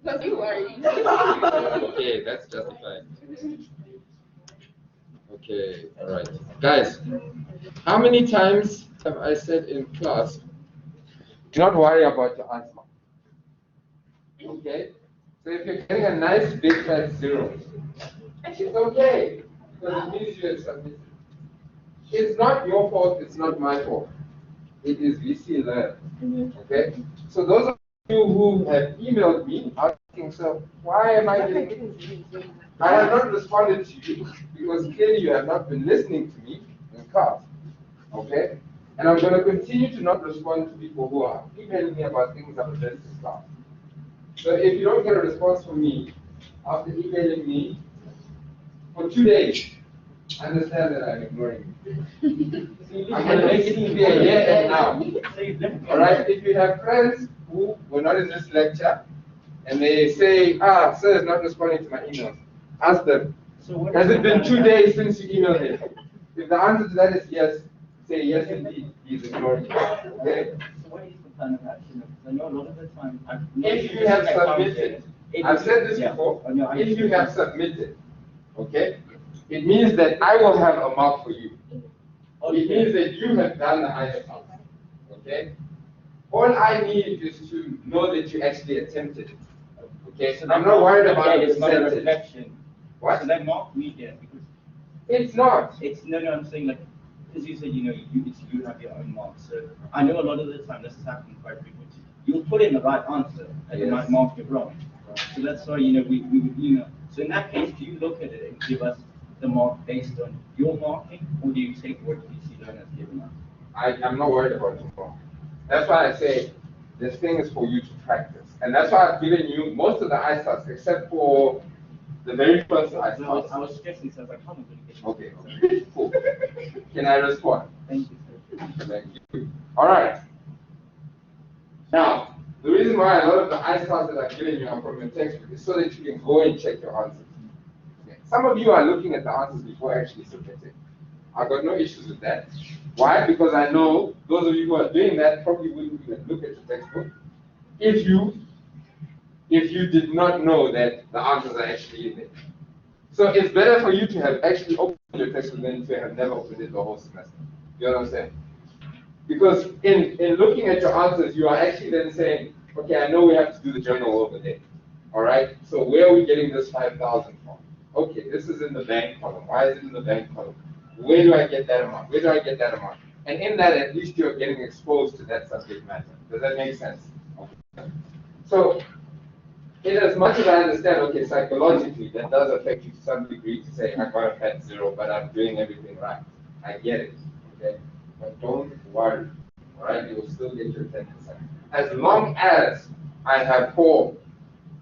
Because you worry. Okay, that's justified. Okay, all right. Guys, how many times have I said in class, do not worry about your answer? Okay? So if you're getting a nice big fat zero, it's okay, because it means you have submitted. It's not your fault, it's not my fault. It is VC Learn. Okay? So those of you who have emailed me asking, so why am I getting it? I have not responded to you because clearly you have not been listening to me in class. Okay? And I'm going to continue to not respond to people who are emailing me about things I've addressed in class. So if you don't get a response from me after emailing me for 2 days, understand that I'm ignoring you. I'm going to make it clear here and now. All right? If you have friends who were not in this lecture and they say, sir is not responding to my emails, ask them, has it been 2 days since you emailed him? If the answer to that is yes, say yes indeed, he's ignoring you. Okay? So what is the plan of action? Because I know a lot of the time, if you have submitted, I've said this before, if you have submitted, okay, it means that I will have a mark for you. It means that you have done the Icehouse, okay? All I need is to know that you actually attempted it, okay? So I'm not worried about the it's not a percentage. reflection. What? So that mark we get because it's not. It's no, I'm saying like because you said you have your own mark. So I know a lot of the time this has happened quite frequently. You'll put in the right answer and you might mark it wrong. So that's why we would email. So in that case, do you look at it and give us the mark based on your marking, or do you take what PC Learn has given us? I'm not worried about your mark. That's why I say this thing is for you to practice. And that's why I've given you most of the Icehouse, except for the very first Icehouse. I was stressing, so I was like, how am I going to get Okay, cool. Can I respond? Thank you, sir. Thank you. All right. Now, the reason why a lot of the Icehouse that I've given you are from your textbook is so that you can go and check your answers. Okay. Some of you are looking at the answers before actually submitting. I've got no issues with that. Why? Because I know those of you who are doing that probably wouldn't even look at your textbook if you did not know that the answers are actually in there. So it's better for you to have actually opened your textbook than to have never opened it the whole semester. You know what I'm saying? Because in looking at your answers, you are actually then saying, okay, I know we have to do the journal over there. All right? So where are we getting this 5,000 from? Okay, this is in the bank column. Why is it in the bank column? Where do I get that amount? Where do I get that amount? And in that, at least you're getting exposed to that subject matter. Does that make sense? Okay. So, in as much as I understand, okay, psychologically, that does affect you to some degree to say, I got a fat zero, but I'm doing everything right. I get it, okay? But don't worry, all right? You will still get your 10%. As long as I have 4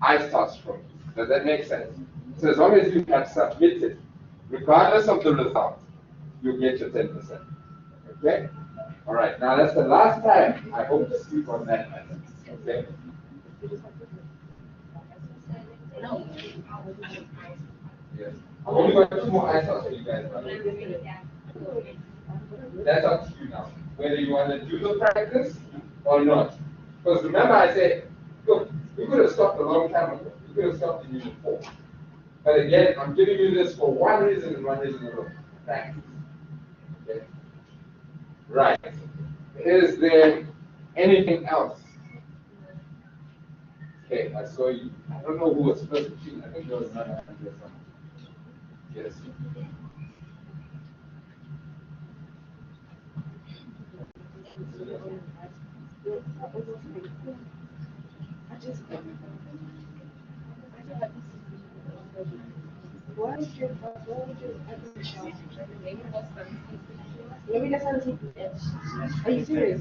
I-stars from you. Does that make sense? So as long as you have submitted, regardless of the result, you'll get your 10%. Okay? All right, now that's the last time I hope to speak on that matter. Okay? No. Yes. I've only got 2 more I-stars for you guys. That's up to you now, whether you want to do the practice or not. Because remember I said, look, we could have stopped a long time ago. We could have stopped in unit 4. But again, I'm giving you this for one reason and one reason alone. Practice. Okay? Right. Is there anything else? Okay, I saw you. I don't know who was first between. I think there was another hand there somewhere. Yes. Are you serious?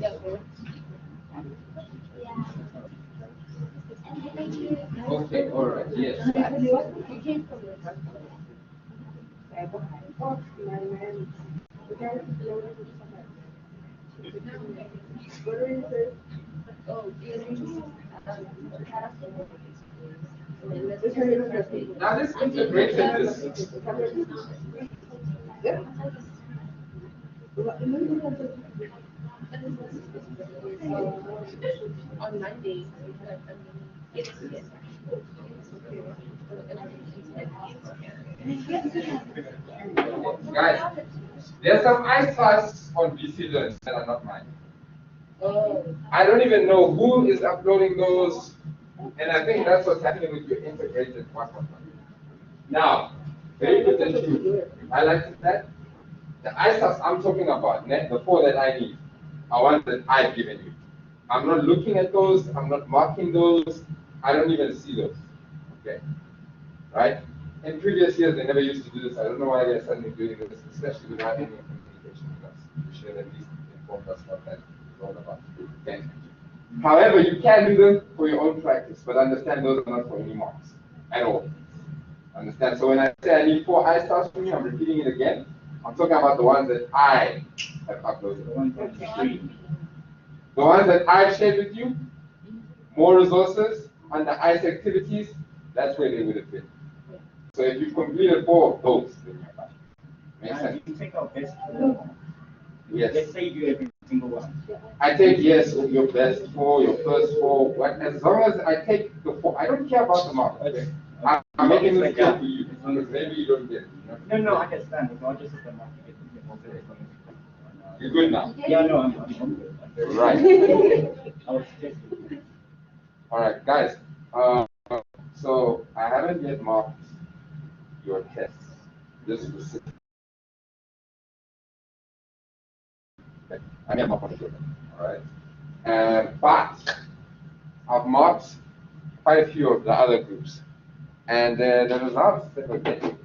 Okay, all right, yes. Now let's integrate this. On Monday. Yes. Guys, there's some Icehouse on VC Learn that are not mine. I don't even know who is uploading those, and I think that's what's happening with your integrated WhatsApp. Now, very good that you highlighted that. The Icehouse I'm talking about, the four that I need, are ones that I've given you. I'm not looking at those, I'm not marking those, I don't even see those. Okay. Right? In previous years, they never used to do this. I don't know why they're suddenly doing this, especially without any communication with us. We should have at least informed us what that is all about. Okay. However, you can do them for your own practice, but understand those are not for any marks at all. Understand? So when I say I need 4 Icehouse from you, I'm repeating it again. I'm talking about the ones that I have uploaded. The ones that I've shared with you, more resources under ICE activities, that's where they would have been. So if you've completed 4 of those, then you're fine. Makes sense? You can take our best 4. Yes. Let's say you do every single one. I take yes, your best 4, your first 4. As long as I take the 4, I don't care about the mark. Okay? I'm making this clear for you because maybe you don't get it. No, I understand. Regardless of the mark, you get the You're good now. Yeah, no, I'm good. I'm very Right. I was testing. All right, guys. So I haven't yet marked your tests. This specific. Okay. I have marked it. All right. But I've marked quite a few of the other groups, and the results that were getting.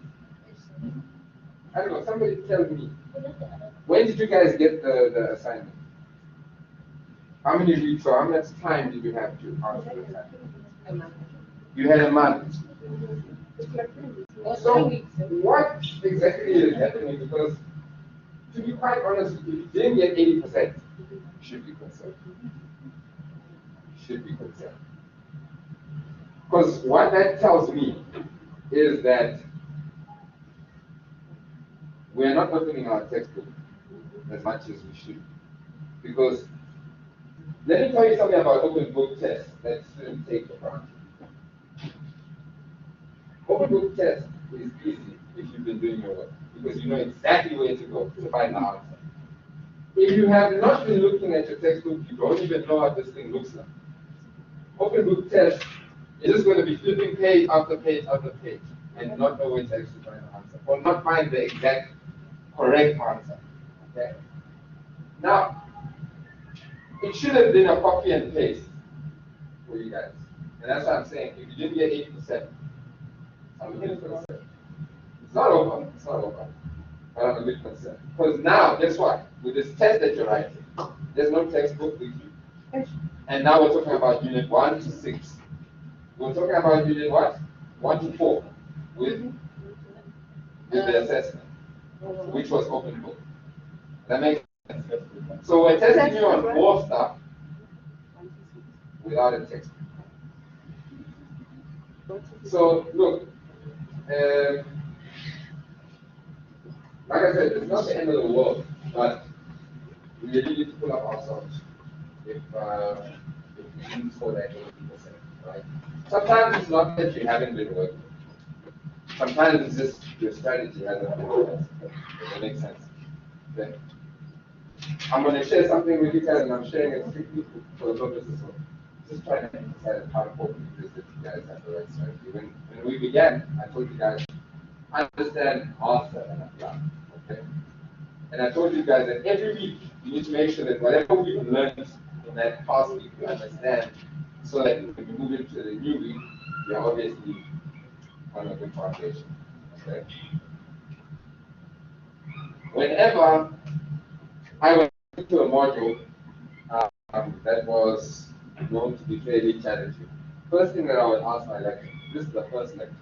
I don't know. Somebody tell me. When did you guys get the assignment? How many weeks or how much time did you have to answer the assignment? You had a month. So what exactly is happening? Because to be quite honest, if you didn't get 80%, you should be concerned. Should be concerned. Because what that tells me is that we're not opening our textbook as much as we should. Because let me tell you something about open book tests that students take for granted. Open book test is easy if you've been doing your work, because you know exactly where to go to find the answer. If you have not been looking at your textbook, you don't even know what this thing looks like. Open book test is just going to be flipping page after page after page and not know where to actually find the answer, or not find the exact correct answer. Okay? Now, it should have been a copy and paste for you guys. And that's what I'm saying. If you didn't get 80%, I'm a bit concerned. It's not over. It's not over. But I'm a bit concerned. Because now, guess what? With this test that you're writing, there's no textbook with you. And now we're talking about unit 1 to 6. We're talking about unit what? 1 to 4 with the assessment, which was open book. That makes sense. So we're testing you on more stuff without a textbook. So look, like I said, it's not the end of the world, but we really need to pull up ourselves if we didn't score that 80%, right? Sometimes it's not that you haven't been working. Sometimes it's just your strategy hasn't been working. Does that make sense? Okay. I'm going to share something with you guys, and I'm sharing it strictly for the purposes of just trying to emphasize how important it is that you guys have the right strategy. When we began, I told you guys, understand, master, and apply. Okay? And I told you guys that every week you need to make sure that whatever we've learned in that past week you understand, so that when you move into the new week, you're obviously on a good foundation. Okay? Whenever I went into a module that was known to be fairly challenging, first thing that I would ask my lecturer, this is the first lecture.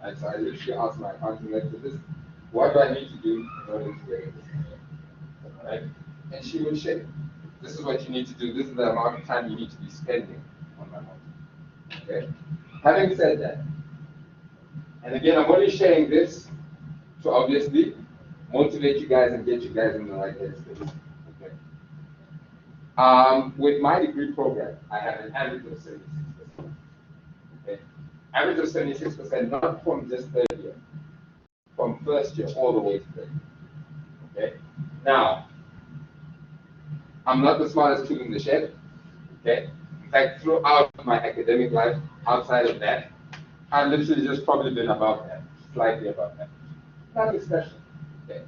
And so I literally asked my accounting lecturer this, what do I need to do in order to get this? Right? And she would share, this is what you need to do, this is the amount of time you need to be spending on my module. Okay? Having said that, and again, I'm only sharing this to obviously motivate you guys and get you guys in the right headspace. Okay. With my degree program, I have an average of 76%. Okay. Average of 76%, not from just third year, from first year all the way to third. Okay? Now, I'm not the smartest tool in the shed. Okay? In fact, throughout my academic life, outside of that, I've literally just probably been above that, slightly above that. Nothing special. Okay?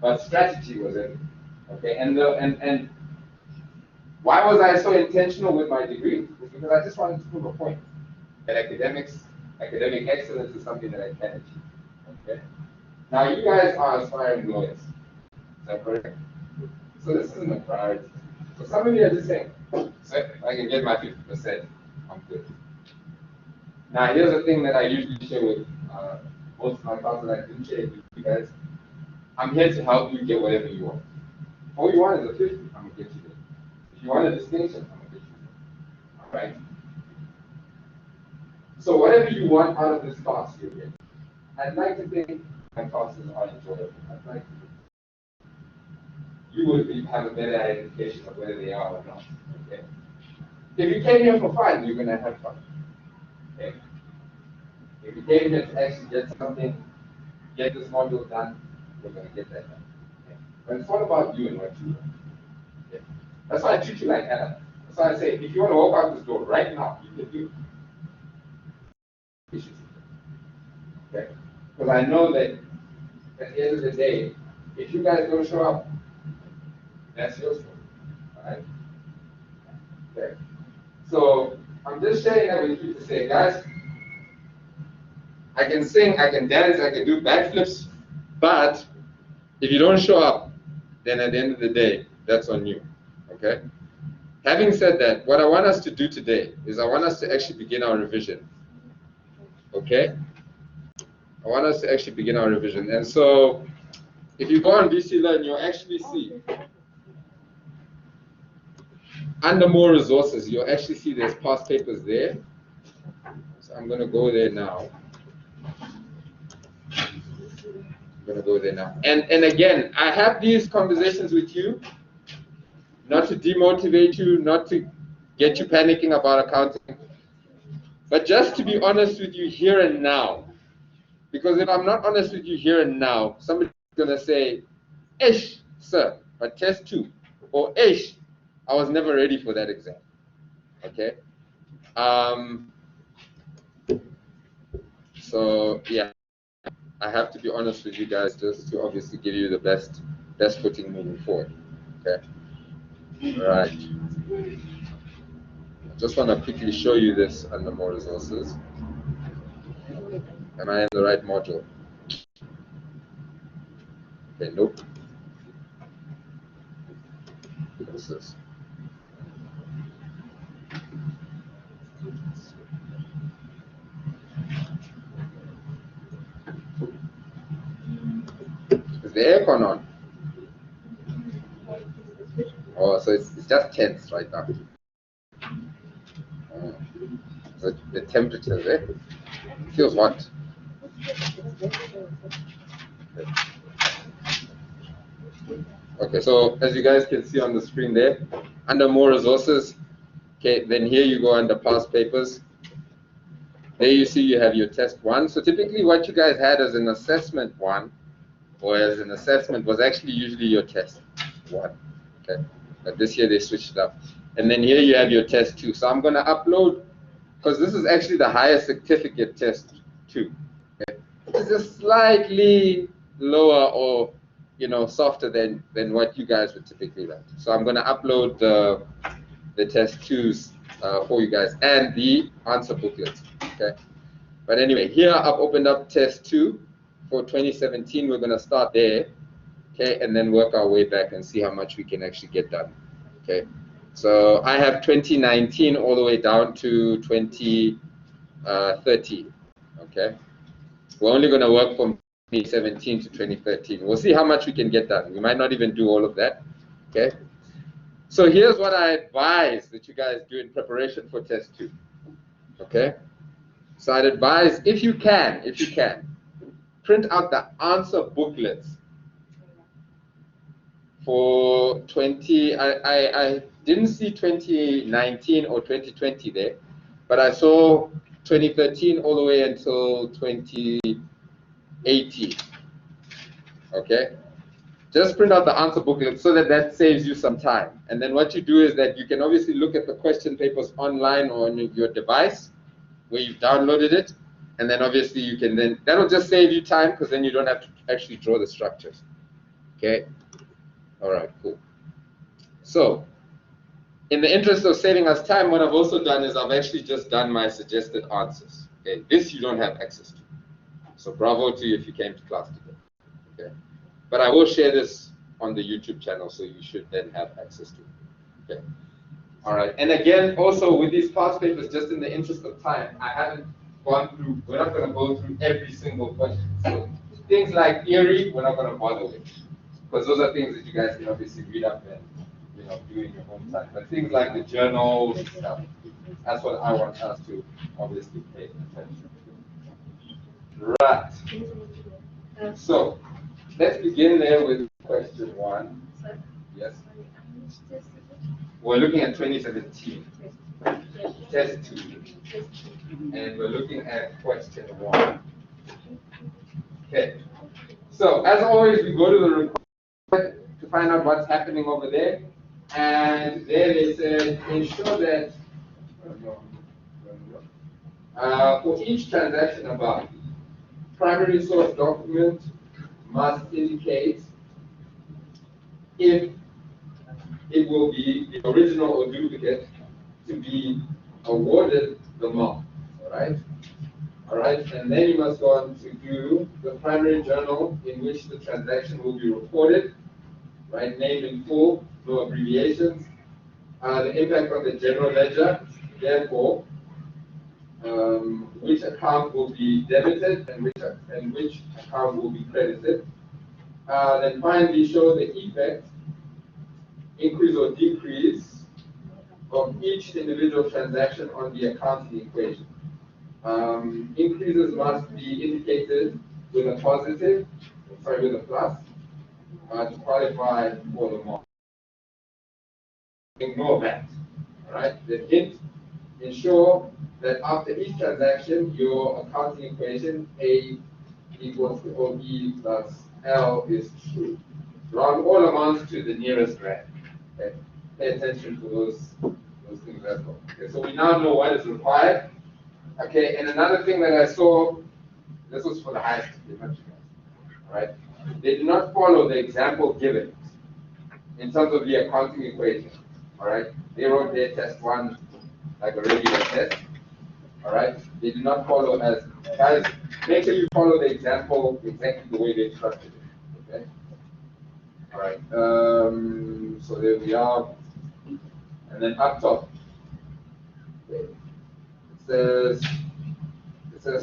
But strategy was in. Okay? And why was I so intentional with my degree? It's because I just wanted to prove a point that academic excellence is something that I can achieve. Okay? Now you guys are aspiring lawyers. Is that correct? So this isn't a priority. So some of you are just saying, so if I can get my 50%, I'm good. Now here's the thing that I usually share with most of my classes. I didn't share with you guys. I'm here to help you get whatever you want. All you want is a 50, I'm gonna get you there. If you want a distinction, I'm gonna get you there. All right? So whatever you want out of this class, you'll get. I'd like to think my classes are enjoyable. I'd like to think you would have a better identification of whether they are or not. Okay? If you came here for fun, you're gonna have fun. Okay? If you came here to actually get something, get this module done, you're gonna get that done. Okay? But it's all about you and what you want. Okay? That's why I treat you like Adam. That's why I say, if you want to walk out this door right now, you can do it. Okay? Because I know that at the end of the day, if you guys don't show up, that's your story. Alright? Okay. So I'm just sharing that with you to say, guys, I can sing, I can dance, I can do backflips, but if you don't show up, then at the end of the day, that's on you. Okay? Having said that, what I want us to do today is I want us to actually begin our revision. Okay? I want us to actually begin our revision. And so if you go on VC Learn, you'll actually see under more resources, you'll actually see there's past papers there. So I'm going to go there now. And again, I have these conversations with you, not to demotivate you, not to get you panicking about accounting, but just to be honest with you here and now. Because if I'm not honest with you here and now, somebody's going to say, Ish, sir, but test 2. Or Ish, I was never ready for that exam. Okay? So, yeah, I have to be honest with you guys just to obviously give you the best footing moving forward. Okay? All right. I just want to quickly show you this under more resources. Am I in the right module? Okay, nope. What's this? Is the aircon on? Oh, so it's just tense right now. Oh. So the temperature there feels hot. Okay, so as you guys can see on the screen there, under more resources, okay, then here you go under past papers. There you see you have your test 1. So typically what you guys had as an assessment 1 or as an assessment was actually usually your test 1. Okay, but this year they switched it up. And then here you have your test 2. So I'm going to upload, because this is actually the highest certificate test 2. Okay, it's just slightly lower or softer than what you guys would typically write. So I'm going to upload the test 2s for you guys and the answer booklets. Okay, but anyway, here I've opened up test 2 for 2017. We're going to start there, okay, and then work our way back and see how much we can actually get done. Okay, so I have 2019 all the way down to 2013. Okay, we're only going to work from 2017 to 2013. We'll see how much we can get done. We might not even do all of that. Okay, so here's what I advise that you guys do in preparation for test 2. Okay, so I'd advise, if you can, print out the answer booklets for 20. I didn't see 2019 or 2020 there, but I saw 2013 all the way until 20. 18. Okay? Just print out the answer booklet so that that saves you some time. And then what you do is that you can obviously look at the question papers online or on your device where you've downloaded it. And then obviously you can then, that'll just save you time because then you don't have to actually draw the structures. Okay? All right, cool. So, in the interest of saving us time, what I've also done is I've actually just done my suggested answers. Okay, this you don't have access to. So bravo to you if you came to class today. Okay, but I will share this on the YouTube channel, so you should then have access to it. Okay. All right. And again, also with these past papers, just in the interest of time, I haven't gone through. We're not going to go through every single question. So things like theory, we're not going to bother with, because those are things that you guys can obviously read up and do in your own time. But things like the journals and stuff, that's what I want us to obviously pay attention to. Right. So let's begin there with question 1. Yes. We're looking at 2017. Test 2. And we're looking at question 1. Okay. So as always, we go to the report to find out what's happening over there. And there they said, ensure that for each transaction above, primary source document must indicate if it will be the original or duplicate to be awarded the mark. All right, and then you must go on to do the primary journal in which the transaction will be recorded, right? Name in full, no abbreviations. The impact on the general ledger, therefore, which account will be debited and which account will be credited. Then finally, show the effect, increase or decrease, of each individual transaction on the accounting equation. Increases must be indicated with a plus, to qualify for the mark. Ignore that. All right. The hint: ensure that after each transaction, your accounting equation A equals to OE plus L is true. Round all amounts to the nearest rand. Okay. Pay attention to those things as well. Okay. So we now know what is required. Okay. And another thing that I saw, this was for the highest payment, right? They did not follow the example given in terms of the accounting equation. All right. They wrote their test 1 like a regular test. All right. They did not follow as guys. Make sure you follow the example exactly the way they instructed it. Okay. All right. So there we are. And then up top, it says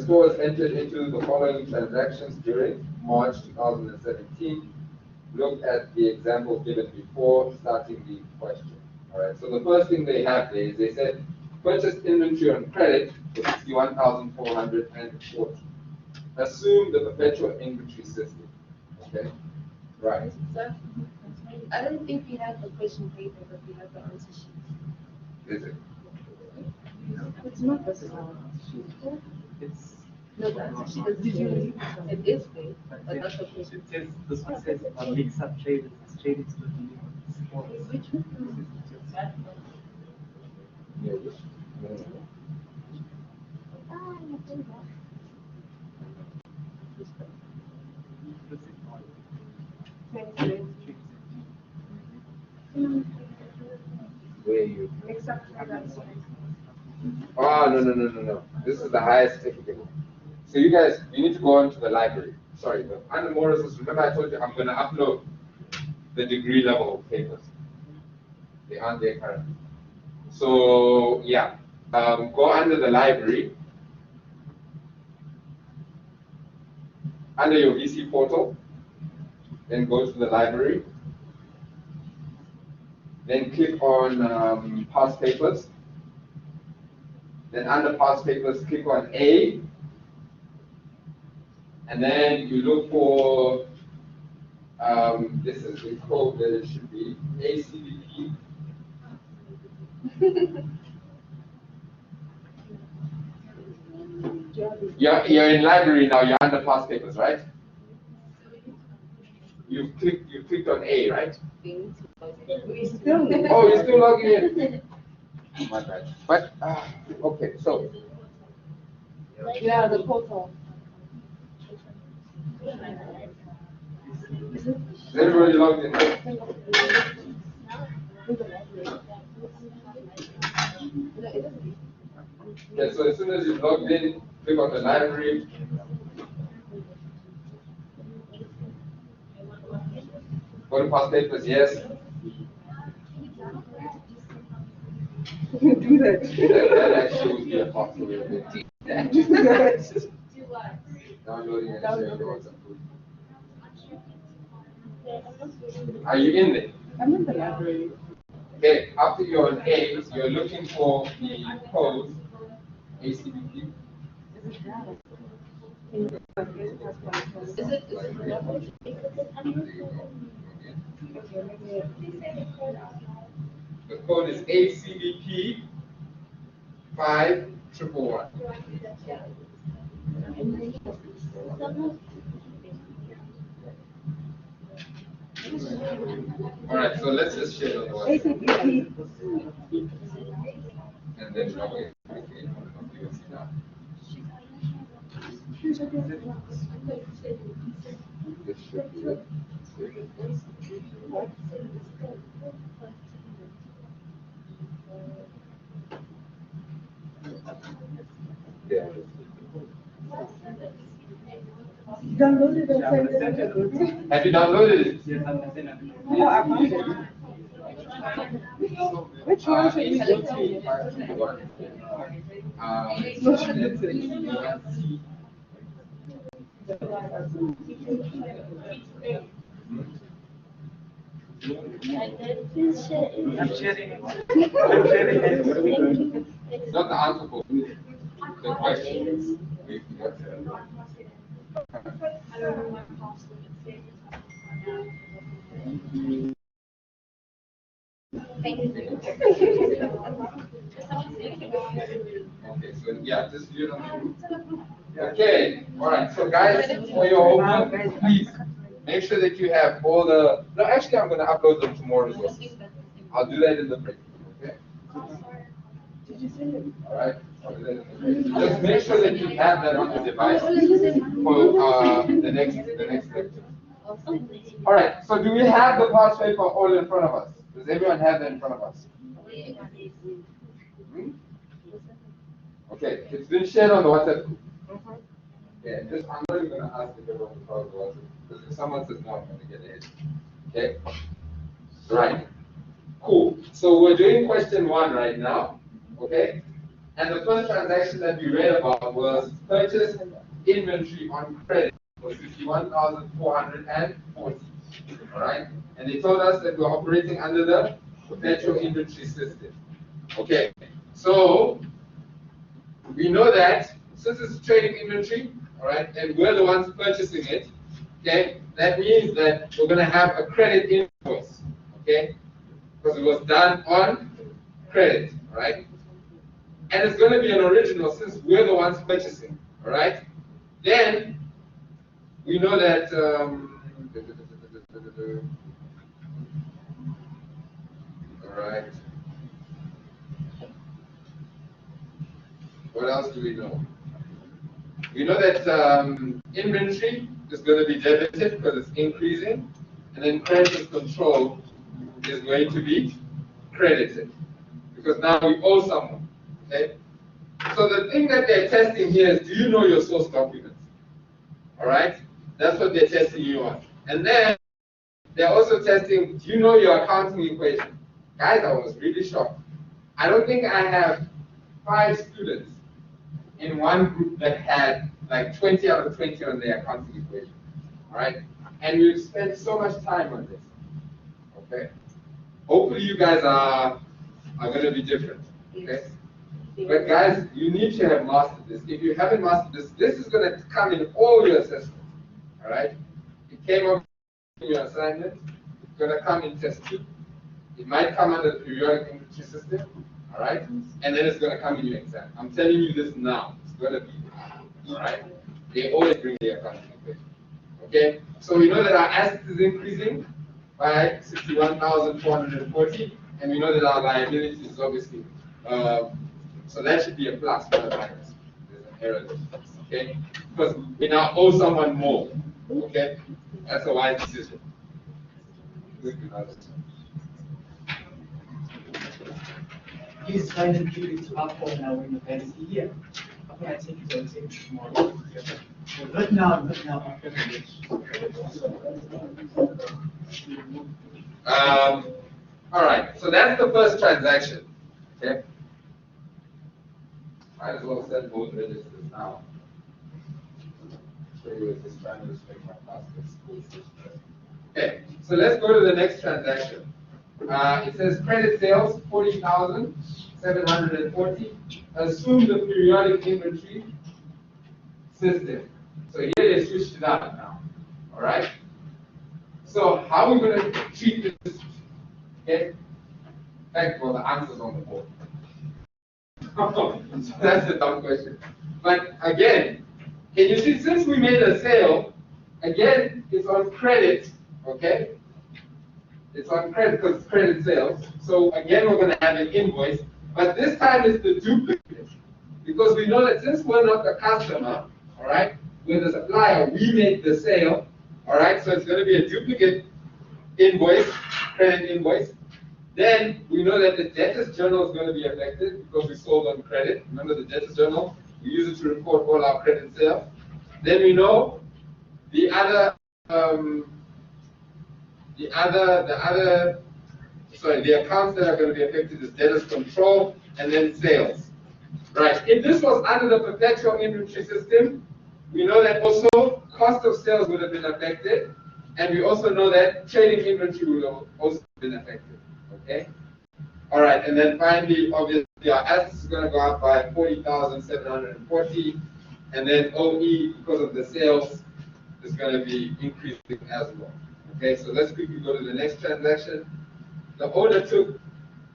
stores entered into the following transactions during March 2017. Look at the example given before starting the question. All right. So the first thing they have there is they said purchased inventory on credit for 61,440. Assume the perpetual inventory system. Okay. Right. Sir, I don't think we have the question paper, but we have the answer sheet. Is it? It's not the same. It's No, the answer sheet is there. It is there, but not the it question. says this one says mix up traded. It's traded to the Which one? Where are you? Mix up Oh, no. This is the highest applicable. So you guys, you need to go on to the library. Sorry, but under more resources, remember I told you I'm going to upload the degree level papers. They aren't there currently. So, yeah, go under the library, under your VC portal, then go to the library, then click on past papers. Then under past papers, click on A, and then you look for, this is the code that it should be, ACBP. You're in library now. You're under past papers, right? You clicked on A, right? Oh, you're still logging in. My bad. But okay, so Yeah, the portal. is everybody logged in? Okay, so as soon as you've logged in, click on the library. Go to past papers, yes. Do that. That actually would be a possible way. Downloading and sharing the WhatsApp group. Are you in there? I'm in the library. Okay, after you're on A, you're looking for the code ACBP. Is it The code is ACBP 5111. All right, so let's just share on the WhatsApp. And then log in quickly on the USC now. This should be it. Yeah. downloaded and Have you downloaded it? Yes, I'm the same. Oh, I found it. Which one should we select? I'm sharing it. I'm sharing it. Not the answer for the question. Okay, so yeah, just view it on the group. Okay, all right. So guys, for your homework, please make sure that you have all the. No, actually, I'm going to upload them tomorrow as well. I'll do that in the break. Okay. All right. I'll do that in the break. Just make sure that you have that on your device for the next lecture. All right. So do we have the past paper all in front of us? Does everyone have that in front of us? Hmm? Okay, it's been shared on the WhatsApp group. Yeah, just, I'm not even going to ask if everyone follows the WhatsApp, because if someone says no, I'm going to get ahead. Okay? Right. Cool. So we're doing question 1 right now. Okay? And the first transaction that we read about was purchase inventory on credit for 51,440. All right? And they told us that we're operating under the perpetual inventory system. Okay. So we know that since it's trading inventory, all right, and we're the ones purchasing it, okay, that means that we're going to have a credit invoice, okay, because it was done on credit, all right, and it's going to be an original since we're the ones purchasing, all right. Then we know that all right. What else do we know? We know that inventory is going to be debited because it's increasing, and then credit control is going to be credited because now we owe someone. Okay. So the thing that they're testing here is, do you know your source documents? All right. That's what they're testing you on, and then they're also testing, do you know your accounting equation? Guys, I was really shocked. I don't think I have 5 students in one group that had like 20 out of 20 on their accounting equation. All right? And we've spent so much time on this. Okay? Hopefully you guys are going to be different. Okay? But guys, you need to have mastered this. If you haven't mastered this, this is going to come in all your assessments. All right? It came up in your assignment. It's going to come in test 2. It might come under the periodic inventory system. All right? And then it's going to come in your exam. I'm telling you this now. It's going to be All right? They always bring the accounting equation. Okay? So we know that our assets is increasing by 61,440, and we know that our liabilities is obviously, so that should be a plus, not a minus. There's an error there. Okay? Because we now owe someone more. Okay? That's a wise decision. Please find the cubic to up for now in the fantasy here. After I take it, I'll take it tomorrow. Not now, not now, after All right, so that's the first transaction. Okay. Might as well set both registers now. Show you just trying to respect my passport school system. Okay, so let's go to the next transaction. It says credit sales 40,740. Assume the periodic inventory system. So here they switched it up now. All right. So how are we going to treat this? Okay. Thanks for the answers on the board. So that's a dumb question. But again, can you see, since we made a sale, again, it's on credit, okay? It's on credit because it's credit sales. So again, we're going to have an invoice, but this time it's the duplicate. Because we know that since we're not the customer, all right, we're the supplier, we make the sale, all right? So it's going to be a duplicate invoice, credit invoice. Then we know that the debtors journal is going to be affected because we sold on credit. Remember the debtors journal? We use it to record all our credit sales. Then we know the other, the accounts that are going to be affected is debtors control and then sales. Right. If this was under the perpetual inventory system, we know that also cost of sales would have been affected, and we also know that trading inventory would have also been affected. Okay. All right, and then finally, obviously, our assets is going to go up by 40,740, and then OE, because of the sales, is going to be increasing as well. Okay, so let's quickly go to the next transaction. The owner took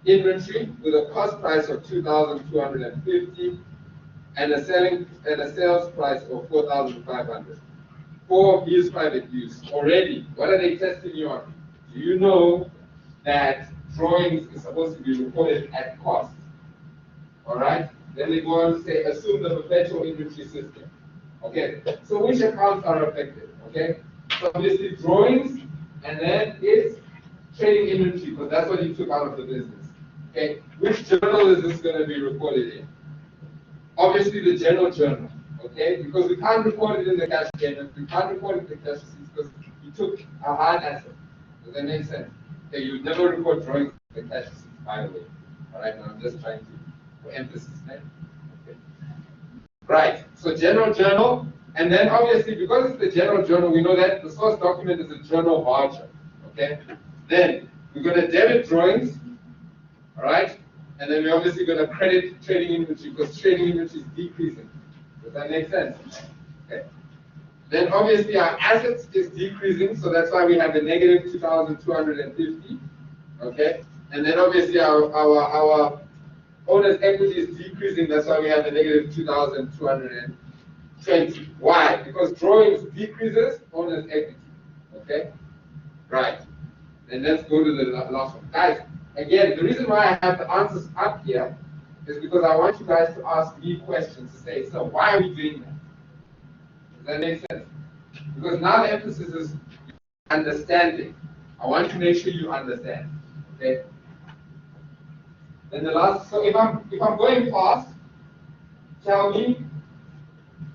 inventory with a cost price of 2,250 and a sales price of 4,500 for his private use. Already, what are they testing you on? Do you know that drawings is supposed to be reported at cost? All right. Then they go on to say, assume the perpetual inventory system. Okay. So which accounts are affected? Okay. So obviously drawings, and then it's trading inventory because that's what you took out of the business. Okay. Which journal is this going to be recorded in? Obviously the general journal. Okay. Because we can't record it in the cash statement. We can't record it in the cash receipts because you took a hard asset. Does that make sense? Okay, you never record drawings in the cash receipts, by the way. All right, now I'm just trying to, for emphasis, right? Okay. Right, so general journal, and then obviously because it's the general journal, we know that the source document is a journal voucher. Okay, then we're going to debit drawings, all right, and then we're obviously going to credit trading inventory because trading inventory is decreasing. Does that make sense? Okay. Then obviously our assets is decreasing, so that's why we have a negative 2,250. Okay, and then obviously our owner's equity is decreasing, that's why we have a negative 2,220. Why? Because drawings decreases owner's equity. Okay, right. And let's go to the last one, guys. Again, the reason why I have the answers up here is because I want you guys to ask me questions to say, so why are we doing that? Does that make sense? Because now the emphasis is understanding. I want to make sure you understand. Okay. Then the last. So if I'm going fast, tell me.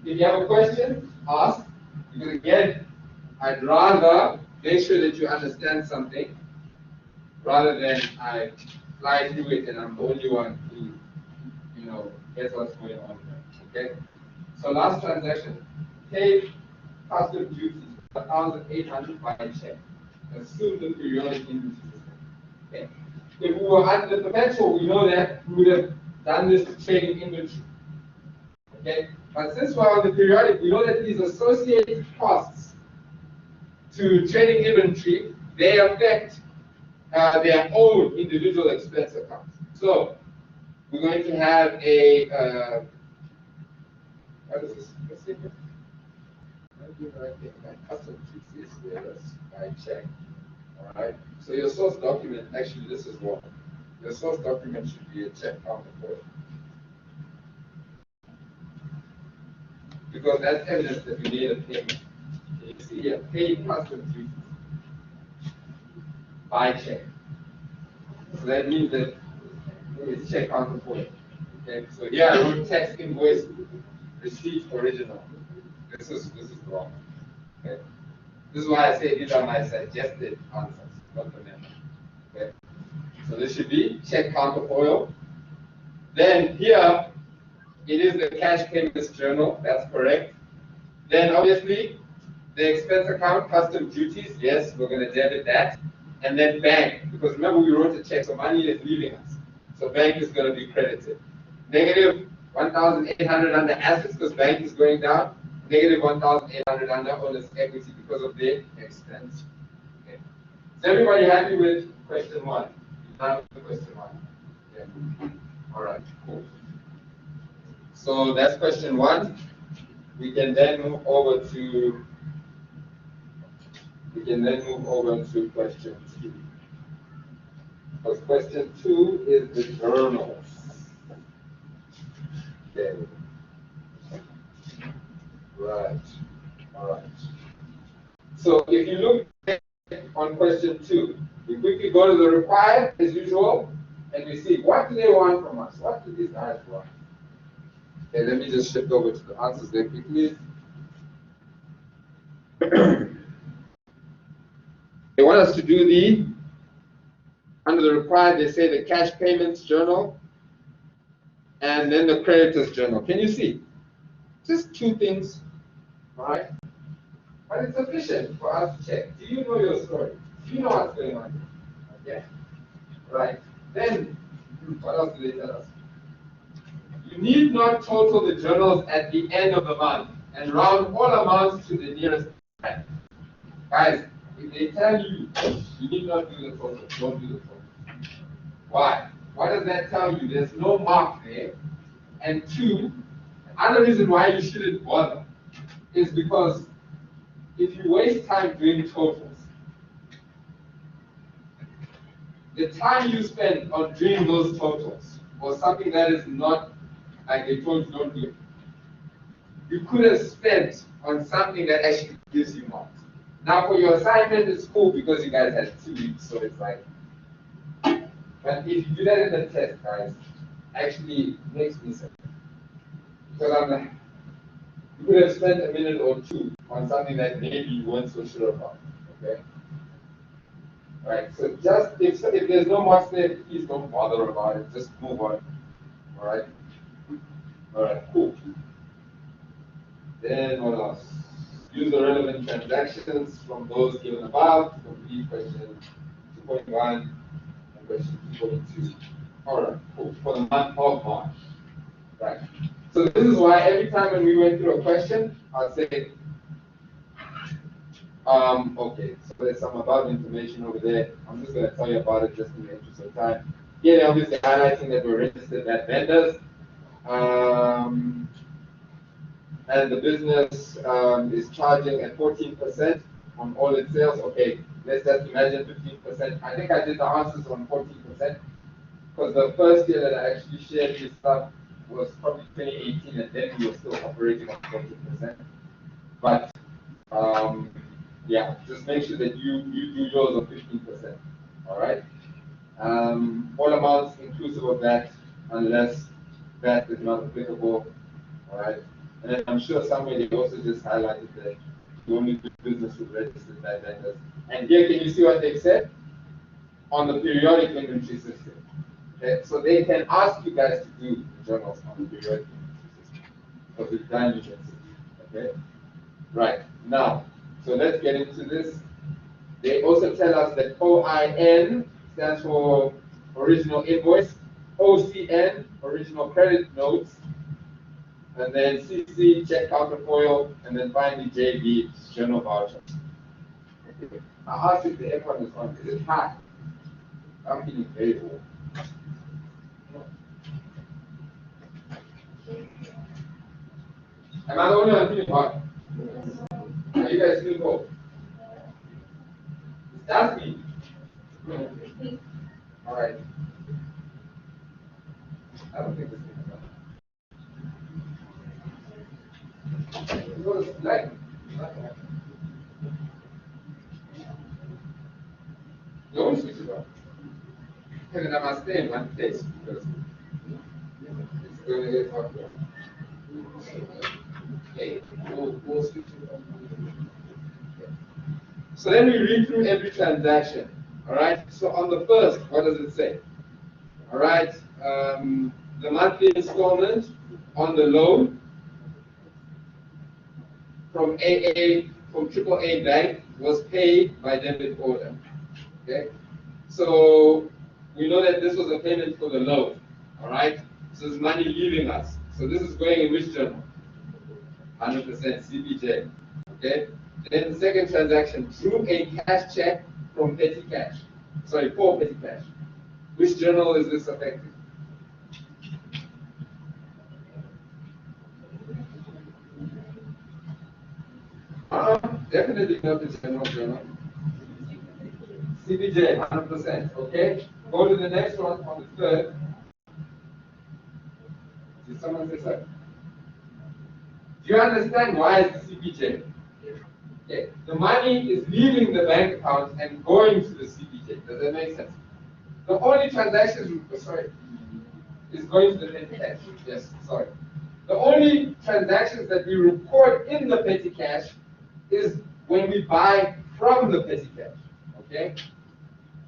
If you have a question, ask. Because again, I'd rather make sure that you understand something rather than I fly through it and I'm the only one who, gets what's going on here. Okay. So last transaction. Pay custom duties 1,800 by check. Assume the periodic inventory system. Okay. If we were under the perpetual, we know that we would have done this to trading inventory. Okay. But since we're on the periodic, we know that these associated costs to trading inventory, they affect their own individual expense accounts. So we're going to have a what is this? Let's see here. Custom duties, whereas by check. Alright, so your source document, actually this is wrong. Your source document should be a check counterfoil. Because that's evidence that we made a payment. You see here, pay custom duties by check. So that means that it's check counterfoil. Okay, so here I wrote text invoice receipt original. This is wrong. Okay. This is why I say these are my suggested answers, not the memo. Okay. So this should be check counterfoil. Then here it is the cash payments journal, that's correct. Then obviously the expense account, custom duties, yes, we're going to debit that. And then bank, because remember we wrote a check, so money is leaving us. So bank is going to be credited. Negative 1,800 under assets because bank is going down. Negative 1,800 under owner's equity because of the expense. Okay. Is everybody happy with question 1? Done with question 1? Okay. All right, cool. So that's question 1. We can then move over to question 2. Because question 2 is the journals. Okay. Right. All right. So if you look on question 2, we quickly go to the required as usual, and we see what do they want from us? What do these guys want? Okay, let me just shift over to the answers there quickly. They want us to do under the required, they say the cash payments journal, and then the creditors journal. Can you see? Just 2 things, all right? But it's sufficient for us to check. Do you know your story? Do you know what's going on? Okay. Right. Then, what else do they tell us? You need not total the journals at the end of the month and round all amounts to the nearest time. Guys, if they tell you you need not do the total, don't do the total. Why? What does that tell you? There's no mark there. And 2, another reason why you shouldn't bother is because if you waste time doing totals, the time you spend on doing those totals or something that is not like they told you don't do it, you could have spent on something that actually gives you marks. Now for your assignment, it's cool because you guys had 2 weeks, so it's like, but if you do that in the test, guys, actually makes me sick. Because I'm like, you could have spent a minute or 2 on something that maybe you weren't so sure about, okay? Right, so just, if there's no marks there, please don't bother about it, just move on, all right? All right, cool. Then what else? Use the relevant transactions from those given above to complete question 2.1 and question 2.2. All right, cool, for the month of March. Right. So this is why every time when we went through a question, I'd say, okay, so there's some above information over there. I'm just going to tell you about it just in the interest of time. Here they're obviously highlighting that we're registered as vendors. And the business is charging at 14% on all its sales. Okay, let's just imagine 15%. I think I did the answers on 14% because the first year that I actually shared this stuff was probably 2018, and then we were still operating on 14%. But yeah, just make sure that you do yours on 15%. All right. All amounts inclusive of that, unless that is not applicable. All right. And then I'm sure somewhere they also just highlighted that you only do business with registered by vendors. And here, can you see what they've said? On the periodic inventory system. Okay, so they can ask you guys to do the journals on the periodic inventory system. But we've done it. Okay? Right. Now, so let's get into this. They also tell us that OIN stands for original invoice, OCN, original credit notes, and then CC, check counterfoil, and then finally JV, journal voucher. Okay. I asked if the F1 is on. Is it hot? I'm feeling very old. Am I the only one feeling hot? Are you guys feeling cold? That's me. All right. I don't think this is enough. It was like, don't switch it off. And then I must stay in one place because it's going to get hot. Okay, we'll switch it off. So then we read through every transaction. All right. So on the first, what does it say? All right. The monthly installment on the loan from AAA bank was paid by debit order. Okay. So we know that this was a payment for the loan. All right. So this money leaving us. So this is going in which journal? 100% CPJ. Okay. Then the second transaction, through a cash check from petty cash. Sorry, for petty cash. Which journal is this affected? Definitely not the general journal. CPJ, 100%. Okay. Go to the next one on the third. Did someone say so? Do you understand why it's the CPJ? Okay. The money is leaving the bank account and going to the CPJ. Does that make sense? The only transactions, is going to the petty cash. Yes, sorry. The only transactions that we record in the petty cash is when we buy from the petty cash. Okay?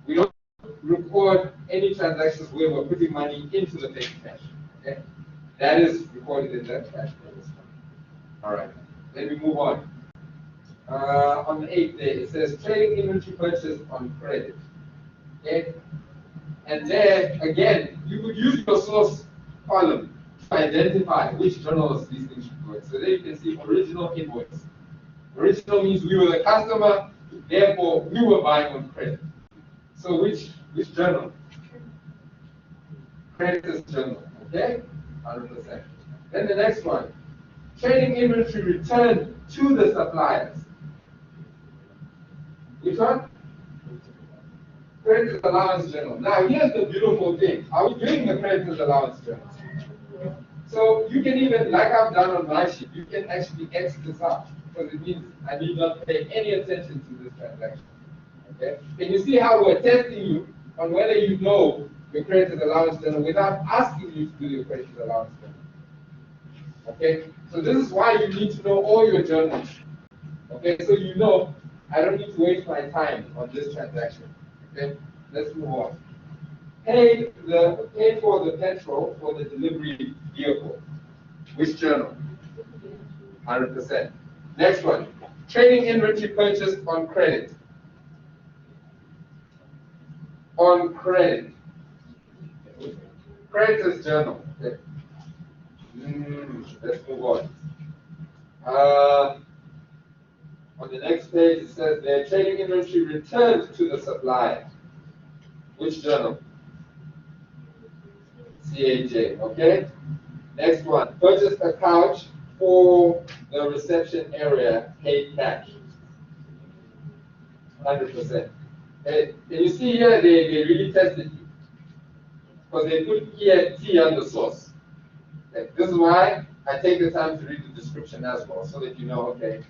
We don't record any transactions where we're putting money into the petty cash. Okay? That is recorded in that cash flow. Alright. Then we move on. On the 8th day, it says trading inventory purchase on credit. Okay? And there, again, you could use your source column to identify which journals these things should go in. So there you can see original invoice. Original means we were the customer, therefore we were buying on credit. So which journal? Creditors journal, okay? 100%. Then the next one, trading inventory returned to the suppliers. Which one? Creditors allowance journal. Now here's the beautiful thing. Are we doing the creditors allowance journal? So you can even, like I've done on my sheet, you can actually X this out because it means I need not pay any attention to this transaction. Okay? Can you see how we're testing you on whether you know your creditors allowance journal without asking you to do your creditors allowance journal? Okay? So this is why you need to know all your journals. Okay? So you know I don't need to waste my time on this transaction. Okay? Let's move on. Pay for the petrol for the delivery vehicle. Which journal? 100%. Next one. Trading inventory purchased on credit. On credit. Creditors journal. Okay. Let's move on. On the next page, it says their trading inventory returned to the supplier. Which journal? CAJ. Okay. Next one. Purchased a couch for the reception area, paid cash. 100%. Can you see here they really tested you? Because they put EFT on the source. Okay. This is why I take the time to read the description as well, so that you know, okay.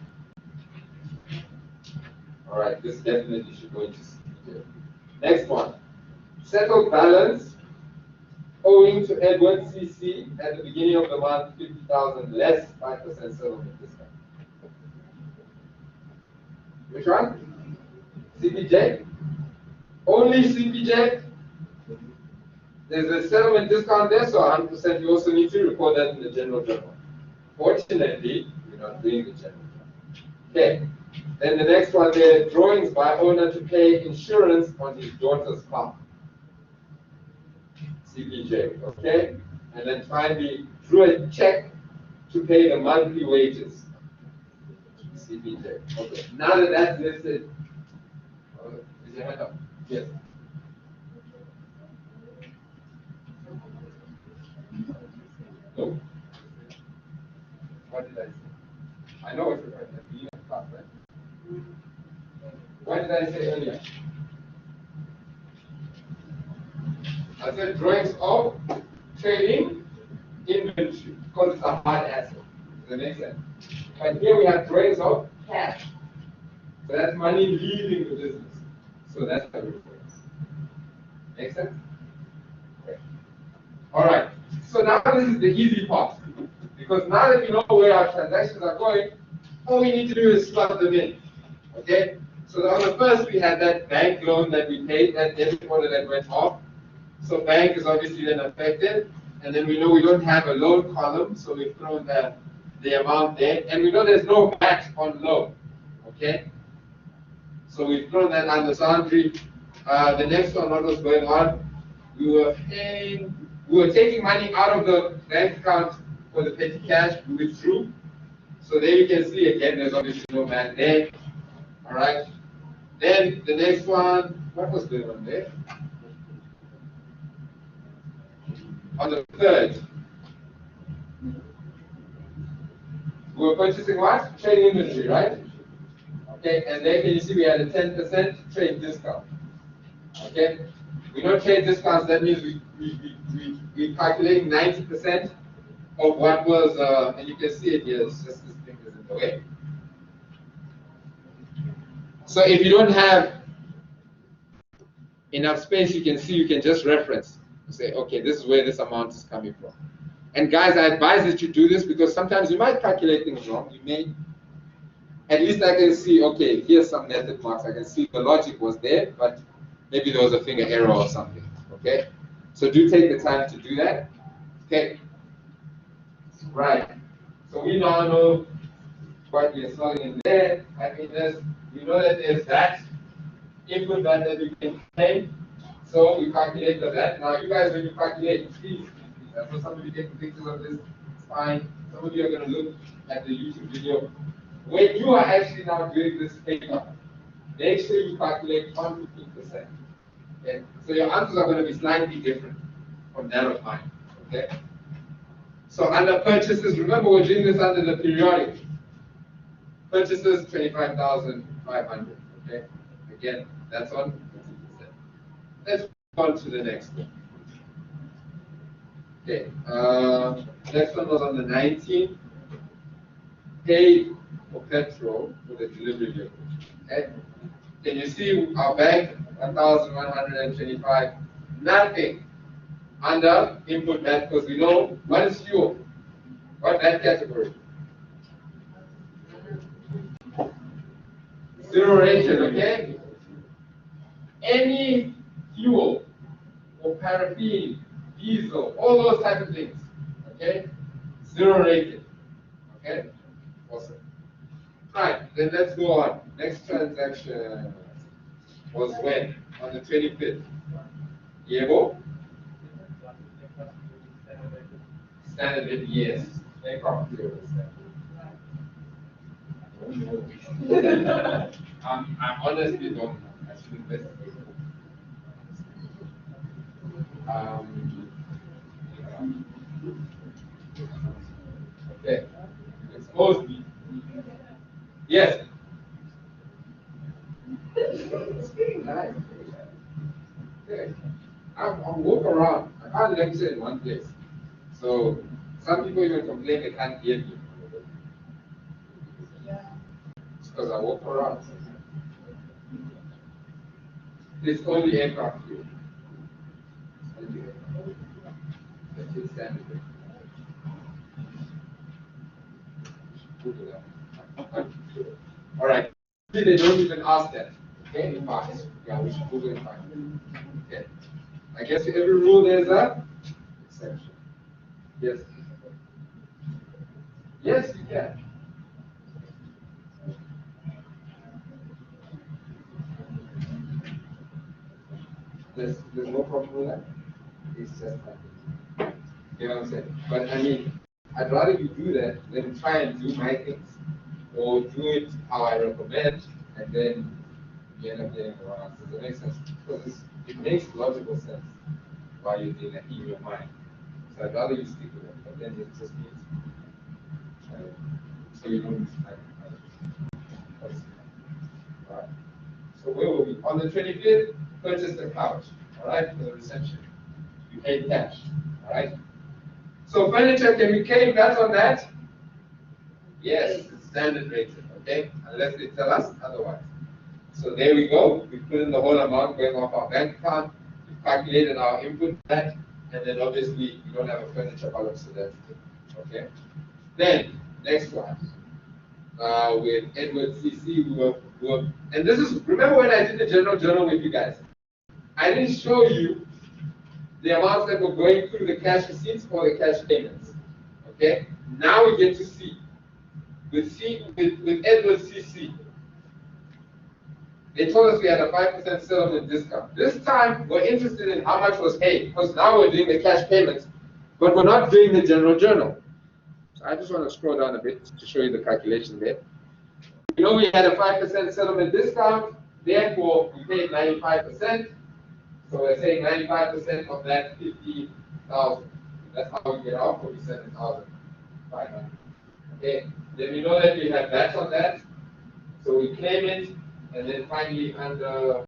Alright, this definitely should go into CPJ. Next one. Settled balance owing to Edward CC at the beginning of the month, 50,000 less 5% settlement discount. Which one? CPJ? Only CPJ? There's a settlement discount there, so 100% you also need to record that in the general journal. Fortunately, we're not doing the general journal. Okay. Then the next one there, drawings by owner to pay insurance on his daughter's car. CPJ, okay? And then finally, drew a check to pay the monthly wages. CPJ, okay. Now that that's listed, is your hand up? Yes. No? What did I say? I know what you're at the beginning of class, right? What did I say earlier? I said drawings of trading inventory because it's a hard asset. Does that make sense? But here we have drawings of cash. So that's money leaving the business. So that's how we refer it. Make sense? Okay. All right. So now this is the easy part. Because now that we know where our transactions are going, all we need to do is slot them in. Okay? So on the first, we had that bank loan that we paid, that debit order that went off. So bank is obviously then affected. And then we know we don't have a loan column, so we've thrown the amount there. And we know there's no VAT on loan. Okay? So we've thrown that under sundry. The next one, what was going on? We were taking money out of the bank account for the petty cash, we withdrew. So there you can see again, there's obviously no VAT there. All right. Then the next one, what was going on there? On the third, we were purchasing what? Trade inventory, right? Okay, and then can you see we had a 10% trade discount? Okay, we know trade discounts, that means we calculating 90% of what was, and you can see it here, it's just this thing is in the way. So if you don't have enough space, you can see, you can just reference. You say, okay, this is where this amount is coming from. And guys, I advise that you do this because sometimes you might calculate things wrong. You may, at least I can see, okay, here's some method marks. I can see the logic was there, but maybe there was a finger error or something. Okay? So do take the time to do that. Okay? Right. So we now know what we are slotting in there. I mean, we know that there's that input that we can claim. So we calculate that. Now, you guys, when you calculate, please, so some of you taking pictures of this, it's fine. Some of you are going to look at the YouTube video. When you are actually now doing this paper, make sure you calculate 115%. Okay? So your answers are going to be slightly different from that of mine. Okay? So under purchases, remember we're doing this under the periodic. Purchases 25,500. Okay? Again, that's on 50%. Let's move on to the next one. Okay. Next one was on the 19th. Paid for petrol for the delivery vehicle. Okay? Can you see our bank 1,125? Nothing under input VAT because we know what is fuel. What VAT category? Zero rated, okay? Any fuel or paraffin, diesel, all those type of things, okay? Zero rated, okay? Awesome. Right, then let's go on. Next transaction was when? On the 25th. Yebo? Standard bid, yes. Aircraft fuel. I honestly don't know. I should investigate. Okay. Expose me. Yes. It's pretty nice. Okay. I'll walk around. I can't lecture in one place. So some people even complain they can't hear me. It's because I walk around. It's only aircraft fuel. That's it, standard. All right. They don't even ask that. Okay, in parts. Yeah, we should Google in parts. Okay. I guess for every rule there's a exception. Yes. Yes, you can. There's no problem with that. It's just that. You know what I'm saying? But I mean, I'd rather you do that than try and do my things or do it how I recommend and then you end up getting the wrong answer. Does that make sense? Because it makes logical sense why you're doing that in your mind. So I'd rather you stick with it, but then it just means So you don't miss time. Alright. So where were we? On the 25th, purchased a couch, alright, for the reception. You paid cash, alright? So furniture, can we claim that on that? Yes, it's standard rated, okay? Unless they tell us otherwise. So there we go. We put in the whole amount going off our bank account. We calculated our input for that, and then obviously we don't have a furniture balance, so that's good. Okay. Then next one. With Edward CC, we were, and this is, remember when I did the general journal with you guys? I didn't show you the amounts that were going through the cash receipts or the cash payments. Okay. Now we get to see. With Edward CC. They told us we had a 5% settlement discount. This time, we're interested in how much was paid, because now we're doing the cash payments, but we're not doing the general journal. So I just want to scroll down a bit to show you the calculation there. You know we had a 5% settlement discount, therefore we paid 95%. So we're saying 95% of that 50,000. That's how we get our 47,500. Okay, then we know that we have that on that, so we claim it. And then finally, under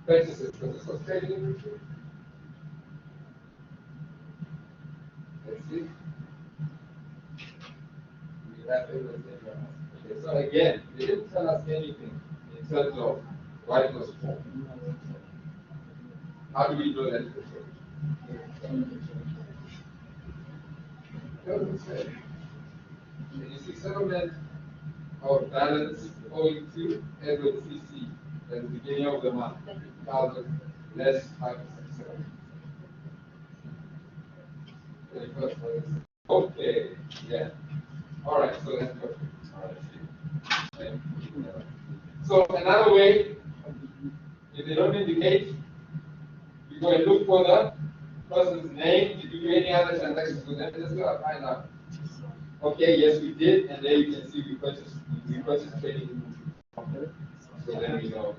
purchases, because this was trading inventory. Let's see. We have everything. Okay, so again, they didn't tell us anything in terms of why it was for. How do we know that it was for? Doesn't say. And you see settlement of balance owing to Edward CC at the beginning of the month, 50,000 less 5%. Okay, yeah. All right, so that's perfect. All right. So another way, if they don't indicate, you go and look for the person's name. Did you do any other transactions with them? Let's go and find out. Okay, yes, we did, and there you can see we purchased trading. So then we know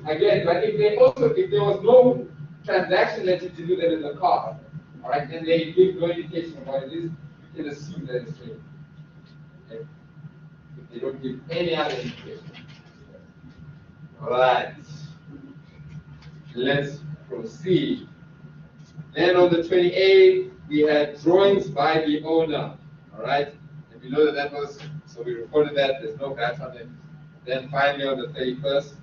again, but if there was no transaction that you do that in the car, all right, then they give no indication of what it is, you can assume that it's trading. Okay? If they don't give any other indication. All right. Let's proceed. Then on the 28th, we had drawings by the owner. All right. And we know that that was, so we recorded that, there's no VAT on it. Then finally on the 31st,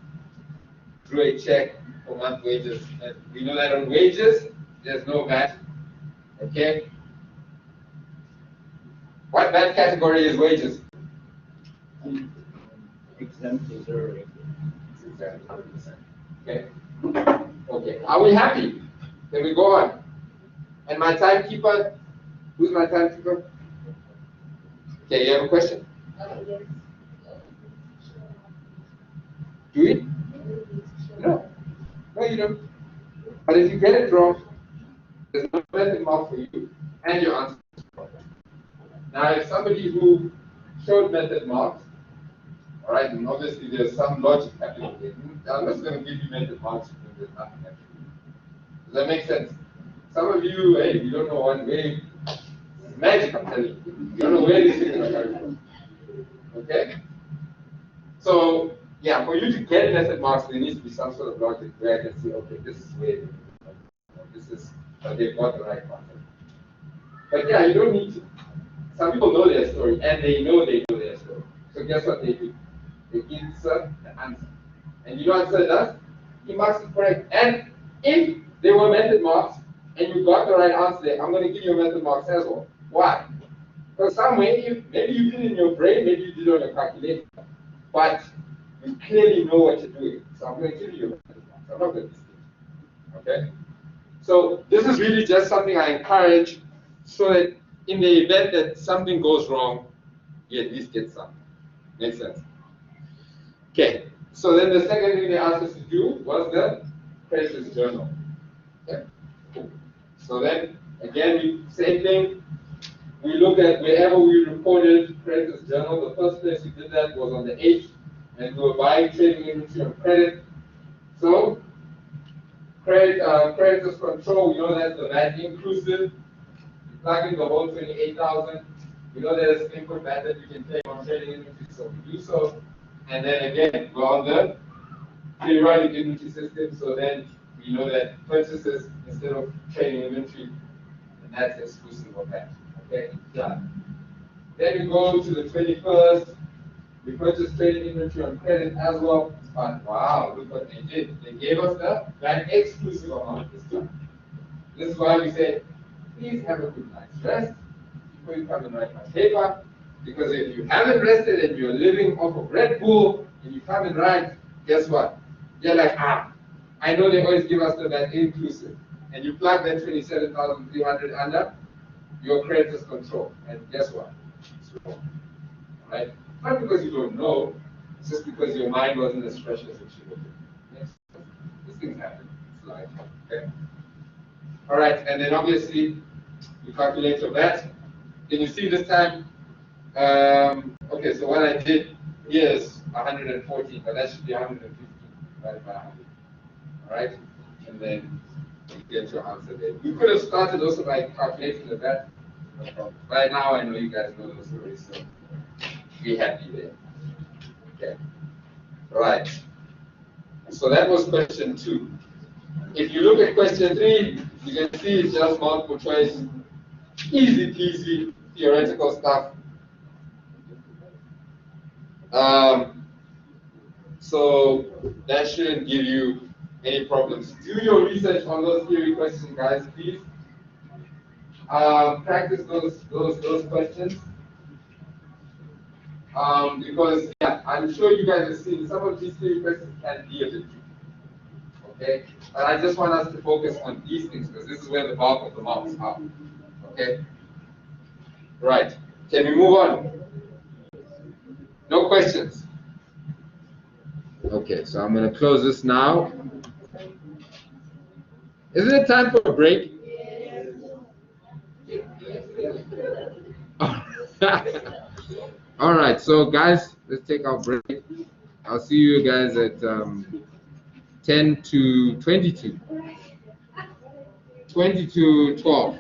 drew a check for month wages. And we know that on wages, there's no VAT. Okay. What VAT category is wages? Exempt to 0. Exempt 100%. Okay. Okay. Are we happy? Can we go on? And my timekeeper, who's my timekeeper? Okay, you have a question? Yes. Do we? No. No, you don't. But if you get it wrong, there's no method mark for you, and your answer is wrong. Now, if somebody who showed method marks, all right, and obviously there's some logic happening here. I'm just going to give you method marks when there's nothing happening. Does that make sense? Some of you, hey, you don't know one way. It's magic, I'm telling you. You don't know where these things are coming from. Okay? So, yeah, for you to get method marks, there needs to be some sort of logic where I can see, okay, this is where this is, they've got the right concept. But yeah, you don't need to. Some people know their story, and they know their story. So guess what they do? They give Sir the answer. And you know what Sir does? He marks it correct. And if they were method marks, and you got the right answer there, I'm going to give you a method marks as well. Why? Because some way, maybe you did it in your brain, maybe you did it on your calculator, but you clearly know what you're doing. So I'm going to give you a method marks. I'm not going to distinguish. Okay? So this is really just something I encourage so that in the event that something goes wrong, you at least get some. Makes sense? Okay. So then the second thing they asked us to do was the creditors journal. Okay. Cool. So then, again, same thing. We look at wherever we reported creditors journal. The first place we did that was on the 8th, and we were buying trading inventory on credit. So, creditors control, we know that's the VAT inclusive. plug in the whole 28,000. We know there's input method you can take on trading inventory, so we do so. And then again, go on the periodic inventory system, so then we know that purchases instead of trading inventory, and that's exclusive of that. Okay, done. Then we go to the 21st. We purchased trading inventory on credit as well. But wow, look what they did. They gave us that exclusive amount this time. This is why we say, please have a good night's rest before you come and write my paper. Because if you haven't rested and you're living off of Red Bull and you come and write, guess what? You're like, I know they always give us that inclusive. And you plug that 27,300 under your creditor's control. And guess what? It's wrong. Right? Not because you don't know, it's just because your mind wasn't as fresh as it should have been. Yes. These things happen. It's life. Okay? Alright, and then obviously you calculate your VAT. Can you see this time? Okay, so what I did here is 114, but that should be 115 divided by 100. Alright? And then you get your answer there. We could have started also by calculating the VAT. No problem. Right now I know you guys know those stories, so be happy there. Okay. Right. So that was question 2. If you look at question 3, you can see it's just multiple choice. Easy peasy theoretical stuff. So that shouldn't give you any problems. Do your research on those theory questions, guys, please. Practice those questions. Because yeah, I'm sure you guys have seen some of these theory questions can be a bit tricky. Okay? But I just want us to focus on these things because this is where the bulk of the marks are. Okay? Right. Can we move on? No questions? Okay, so I'm going to close this now. Isn't it time for a break? All right, so guys, let's take our break. I'll see you guys at 10 to 22. 20 to 12.